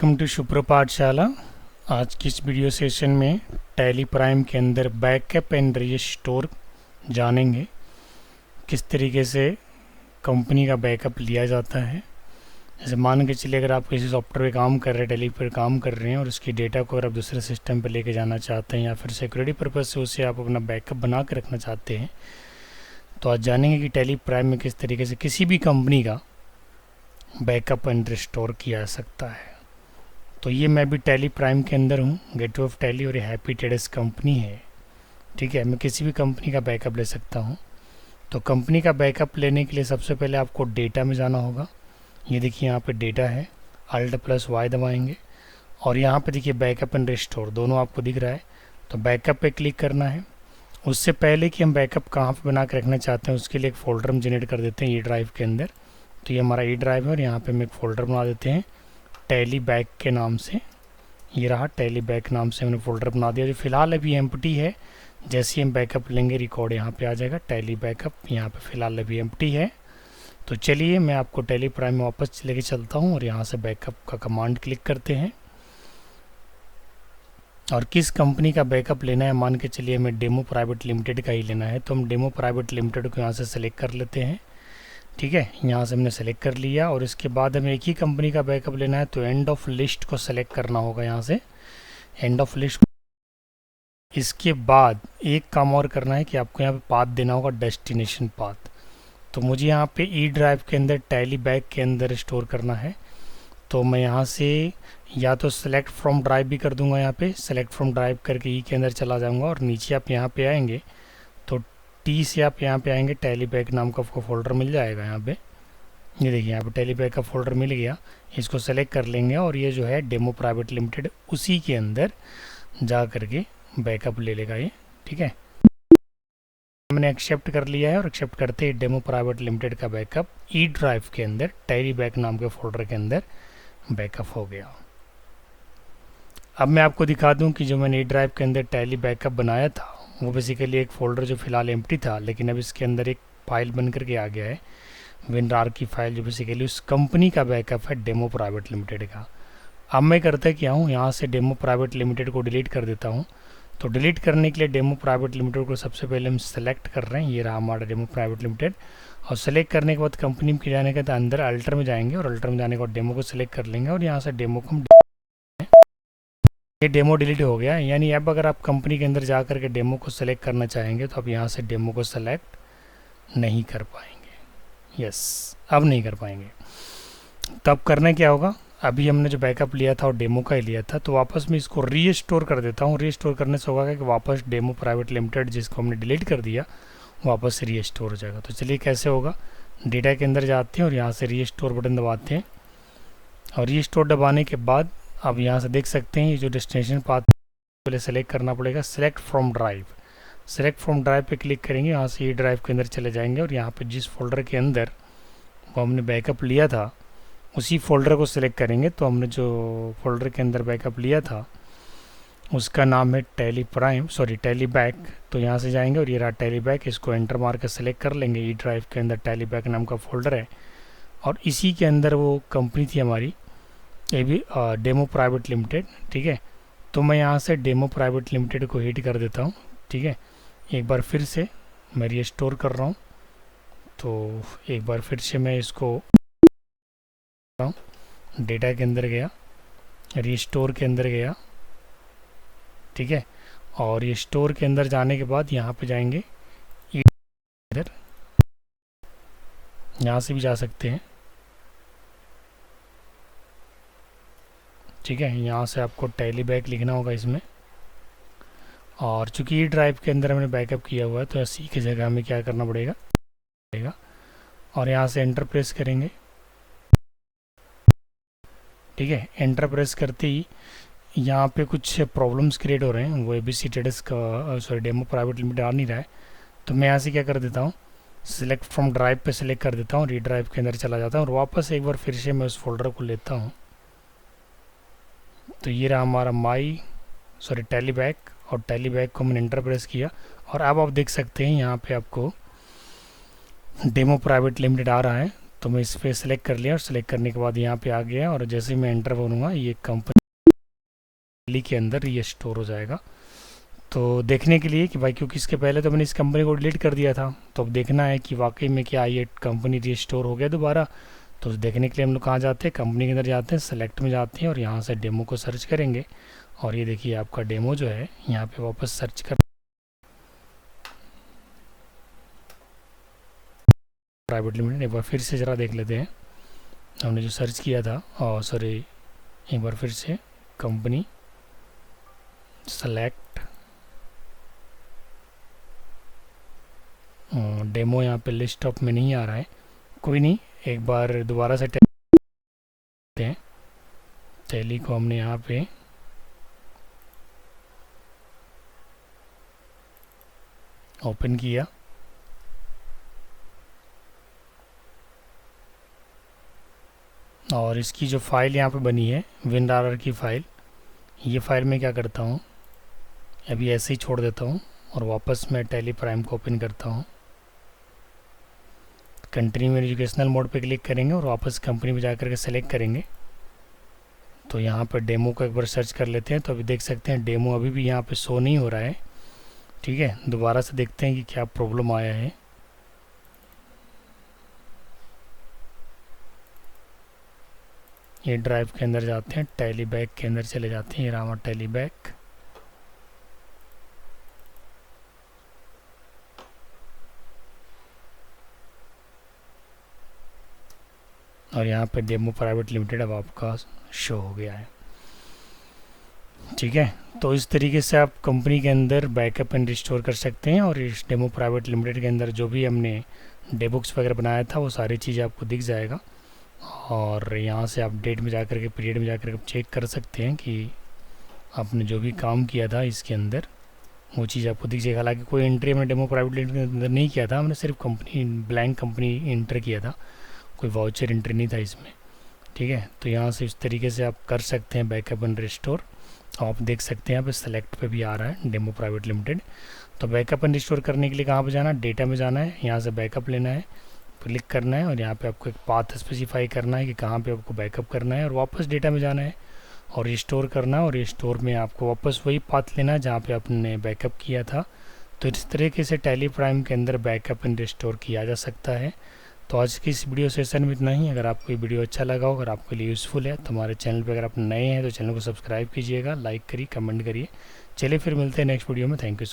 Welcome to शुभ्र पाठशाला। आज की इस वीडियो सेशन में टैली प्राइम के अंदर बैकअप एंड रीस्टोर जानेंगे। किस तरीके से कंपनी का बैकअप लिया जाता है। जैसे मान के चलिए, अगर आप किसी सॉफ्टवेयर पे काम कर रहे हैं, टैली पर काम कर रहे हैं और उसकी डेटा को अगर आप दूसरे सिस्टम पर लेके जाना चाहते हैं या फिर सिक्योरिटी पर्पज़ से उसे आप अपना बैकअप बना के रखना चाहते हैं, तो आज जानेंगे कि टैली प्राइम में किस तरीके से किसी भी कंपनी का बैकअप एंड रिस्टोर किया जा सकता है। तो ये मैं भी टैली प्राइम के अंदर हूँ, गेटवे ऑफ टैली, और ये हैप्पी ट्रेडर्स कंपनी है। ठीक है, मैं किसी भी कंपनी का बैकअप ले सकता हूँ। तो कंपनी का बैकअप लेने के लिए सबसे पहले आपको डेटा में जाना होगा। ये देखिए यहाँ पे डेटा है, Alt+Y दबाएंगे और यहाँ पे देखिए बैकअप एंड रिस्टोर दोनों आपको दिख रहा है। तो बैकअप पे क्लिक करना है। उससे पहले कि हम बैकअप कहाँ पे बना के रखना चाहते हैं, उसके लिए एक फ़ोल्डर हम जनरेट कर देते हैं ई ड्राइव के अंदर। तो ये हमारा ई ड्राइव है और यहाँ पर हम एक फ़ोल्डर बना देते हैं टैली बैक के नाम से। ये रहा, टैली बैक नाम से हमने फ़ोल्डर बना दिया, जो फ़िलहाल अभी एम्प्टी है। जैसे ही हम बैकअप लेंगे रिकॉर्ड यहाँ पे आ जाएगा टैली बैकअप। यहाँ पे फ़िलहाल अभी एम्प्टी है। तो चलिए मैं आपको टैली प्राइम में वापस लेके चलता हूँ और यहाँ से बैकअप का कमांड क्लिक करते हैं। और किस कंपनी का बैकअप लेना है, मान के चलिए हमें डेमो प्राइवेट लिमिटेड का ही लेना है, तो हम डेमो प्राइवेट लिमिटेड को यहाँ से सेलेक्ट कर लेते हैं। ठीक है, यहाँ से हमने सेलेक्ट कर लिया और इसके बाद हमें एक ही कंपनी का बैकअप लेना है, तो एंड ऑफ लिस्ट को सेलेक्ट करना होगा। यहाँ से एंड ऑफ लिस्ट। इसके बाद एक काम और करना है कि आपको यहाँ पे पाथ देना होगा, डेस्टिनेशन पाथ। तो मुझे यहाँ पे ई ड्राइव के अंदर टैली बैक के अंदर स्टोर करना है। तो मैं यहाँ से या तो सेलेक्ट फ्रॉम ड्राइव भी कर दूंगा, यहाँ पे सेलेक्ट फ्रॉम ड्राइव करके ई के अंदर चला जाऊँगा और नीचे आप यहाँ पे आएंगे तो टी से आप यहाँ पे आएंगे, टैली बैक नाम का आपको फ़ोल्डर मिल जाएगा। यहाँ पे ये देखिए यहाँ पे टैली बैक का फ़ोल्डर मिल गया। इसको सेलेक्ट कर लेंगे और ये जो है डेमो प्राइवेट लिमिटेड, उसी के अंदर जा करके बैकअप ले लेगा ये। ठीक है, मैंने एक्सेप्ट कर लिया है और एक्सेप्ट करते ही डेमो प्राइवेट लिमिटेड का बैकअप ई ड्राइव के अंदर टैली बैक नाम के फ़ोल्डर के अंदर बैकअप हो गया। अब मैं आपको दिखा दूँ कि जो मैंने ई ड्राइव के अंदर टैली बैकअप बनाया था, वो बेसिकली एक फ़ोल्डर जो फ़िलहाल एम्प्टी था, लेकिन अब इसके अंदर एक फ़ाइल बन करके आ गया है, विनरार की फ़ाइल, जो बेसिकली उस कंपनी का बैकअप है डेमो प्राइवेट लिमिटेड का। अब मैं करता क्या हूँ, यहाँ से डेमो प्राइवेट लिमिटेड को डिलीट कर देता हूँ। तो डिलीट करने के लिए डेमो प्राइवेट लिमिटेड को सबसे पहले हम सेलेक्ट कर रहे हैं। ये रहा हमारा डेमो प्राइवेट लिमिटेड। और सेलेक्ट करने के बाद कंपनी में जाने के बाद अंदर अल्टर में जाएंगे और अल्टर में जाने के बाद डेमो को सिलेक्ट कर लेंगे और यहाँ से डेमो को हम, ये डेमो डिलीट हो गया। यानी अब अगर आप कंपनी के अंदर जा करके डेमो को सेलेक्ट करना चाहेंगे तो आप यहाँ से डेमो को सेलेक्ट नहीं कर पाएंगे। यस, अब नहीं कर पाएंगे। तब करना क्या होगा, अभी हमने जो बैकअप लिया था और डेमो का ही लिया था, तो वापस मैं इसको रीस्टोर कर देता हूँ। रीस्टोर करने से होगा कि वापस डेमो प्राइवेट लिमिटेड जिसको हमने डिलीट कर दिया वापस से रीस्टोर हो जाएगा। तो चलिए कैसे होगा, डेटा के अंदर जाते हैं और यहाँ से रीस्टोर बटन दबाते हैं। और रीस्टोर दबाने के बाद अब यहाँ से देख सकते हैं ये जो डेस्टिनेशन पाथ पहले सेलेक्ट करना पड़ेगा, select from drive. Select from drive पे क्लिक करेंगे, यहाँ से ये ड्राइव के अंदर चले जाएंगे और यहाँ पे जिस फोल्डर के अंदर वो हमने बैकअप लिया था उसी फोल्डर को सिलेक्ट करेंगे। तो हमने जो फोल्डर के अंदर बैकअप लिया था उसका नाम है tally prime, sorry tally back. तो यहाँ से जाएंगे और ये रहा टैली बैक, इसको एंटर मार कर सेलेक्ट कर लेंगे। ई ड्राइव के अंदर टैली बैक नाम का फोल्डर है और इसी के अंदर वो कंपनी थी हमारी, ये भी डेमो प्राइवेट लिमिटेड। ठीक है, तो मैं यहाँ से डेमो प्राइवेट लिमिटेड को हिट कर देता हूँ। ठीक है, एक बार फिर से मैं रीस्टोर कर रहा हूँ। तो एक बार फिर से मैं इसको डेटा के अंदर गया, रीस्टोर के अंदर गया। ठीक है, और ये स्टोर के अंदर जाने के बाद यहाँ पे जाएंगे इधर, यहाँ से भी जा सकते हैं। ठीक है, यहाँ से आपको टैली बैक लिखना होगा इसमें। और चूंकि ये ड्राइव के अंदर हमने बैकअप किया हुआ है तो इसी की जगह हमें क्या करना पड़ेगा, और यहाँ से एंटर प्रेस करेंगे। ठीक है, एंटर प्रेस करते ही यहाँ पे कुछ प्रॉब्लम्स क्रिएट हो रहे हैं, वो एबीसी ट्रेडर्स का, सॉरी डेमो प्राइवेट लिमिटेड आ नहीं रहा है। तो मैं यहाँ से क्या कर देता हूँ, सिलेक्ट फ्रॉम ड्राइव पे सिलेक्ट कर देता हूँ, री ड्राइव के अंदर चला जाता हूँ और वापस एक बार फिर से मैं उस फोल्डर को लेता हूँ। तो ये रहा हमारा टैली बैक, और टैली बैक को मैंने एंटर प्रेस किया और अब आप देख सकते हैं यहाँ पे आपको डेमो प्राइवेट लिमिटेड आ रहा है। तो मैं इस पर सेलेक्ट कर लिया और सेलेक्ट करने के बाद यहाँ पे आ गया और जैसे ही मैं एंटर करूँगा ये कंपनी के अंदर ये स्टोर हो जाएगा। तो देखने के लिए कि भाई, क्योंकि इसके पहले तो मैंने इस कंपनी को डिलीट कर दिया था, तो अब देखना है कि वाकई में क्या ये कंपनी रिस्टोर हो गया दोबारा। तो देखने के लिए हम लोग कहाँ जाते हैं, कंपनी के अंदर जाते हैं, सेलेक्ट में जाते हैं और यहाँ से डेमो को सर्च करेंगे और ये देखिए आपका डेमो जो है यहाँ पे वापस सर्च कर प्राइवेट लिमिटेड। एक बार फिर से ज़रा देख लेते हैं हमने जो सर्च किया था, और सॉरी एक बार फिर से कंपनी सेलेक्ट डेमो, यहाँ पे लिस्ट ऑफ में नहीं आ रहा है, कोई नहीं, एक बार दोबारा से टैली को हमने यहाँ पे ओपन किया और इसकी जो फाइल यहाँ पे बनी है WinRAR की फ़ाइल, ये फ़ाइल मैं क्या करता हूँ अभी ऐसे ही छोड़ देता हूँ और वापस मैं टैली प्राइम को ओपन करता हूँ। कंटिन्यू एजुकेशनल मोड पे क्लिक करेंगे और वापस कंपनी में जाकर के सेलेक्ट करेंगे। तो यहाँ पर डेमो को एक बार सर्च कर लेते हैं, तो अभी देख सकते हैं डेमो अभी भी यहाँ पे शो नहीं हो रहा है। ठीक है, दोबारा से देखते हैं कि क्या प्रॉब्लम आया है। ये ड्राइव के अंदर जाते हैं, टैली बैक के अंदर चले जाते हैं, ये रहा टैली बैक। और यहाँ पे डेमो प्राइवेट लिमिटेड अब आपका शो हो गया है। ठीक है, तो इस तरीके से आप कंपनी के अंदर बैकअप एंड रिस्टोर कर सकते हैं और इस डेमो प्राइवेट लिमिटेड के अंदर जो भी हमने डेबुक्स वगैरह बनाया था वो सारी चीज़ें आपको दिख जाएगा। और यहाँ से आप डेट में जाकर के पीरियड में जाकर के चेक कर सकते हैं कि आपने जो भी काम किया था इसके अंदर वो चीज़ आपको दिख जाएगा। हालांकि कोई एंट्री हमने डेमो प्राइवेट लिमिटेड के अंदर नहीं किया था, हमने सिर्फ कंपनी ब्लैंक कंपनी एंटर किया था, कोई वाउचर एंट्री नहीं था इसमें। ठीक है, तो यहाँ से इस तरीके से आप कर सकते हैं बैकअप एंड रिस्टोर। आप देख सकते हैं यहाँ पे सेलेक्ट पे भी आ रहा है डेमो प्राइवेट लिमिटेड। तो बैकअप एंड रिस्टोर करने के लिए कहाँ पे जाना है, डेटा में जाना है, यहाँ से बैकअप लेना है, क्लिक करना है और यहाँ पे आपको एक पाथ स्पेसिफाई करना है कि कहाँ पे आपको बैकअप करना है और वापस डेटा में जाना है और रिस्टोर करना है। और रिस्टोर में आपको वापस वही पाथ लेना है जहाँ पे आपने बैकअप किया था। तो इस तरीके से टैली प्राइम के अंदर बैकअप एंड रिस्टोर किया जा सकता है। तो आज की इस वीडियो सेशन में इतना ही। अगर आपको ये वीडियो अच्छा लगा हो, अगर आपके लिए यूज़फुल है, तो हमारे चैनल पर अगर आप नए हैं तो चैनल को सब्सक्राइब कीजिएगा, लाइक करिए, कमेंट करिए। चलिए फिर मिलते हैं नेक्स्ट वीडियो में। Thank you.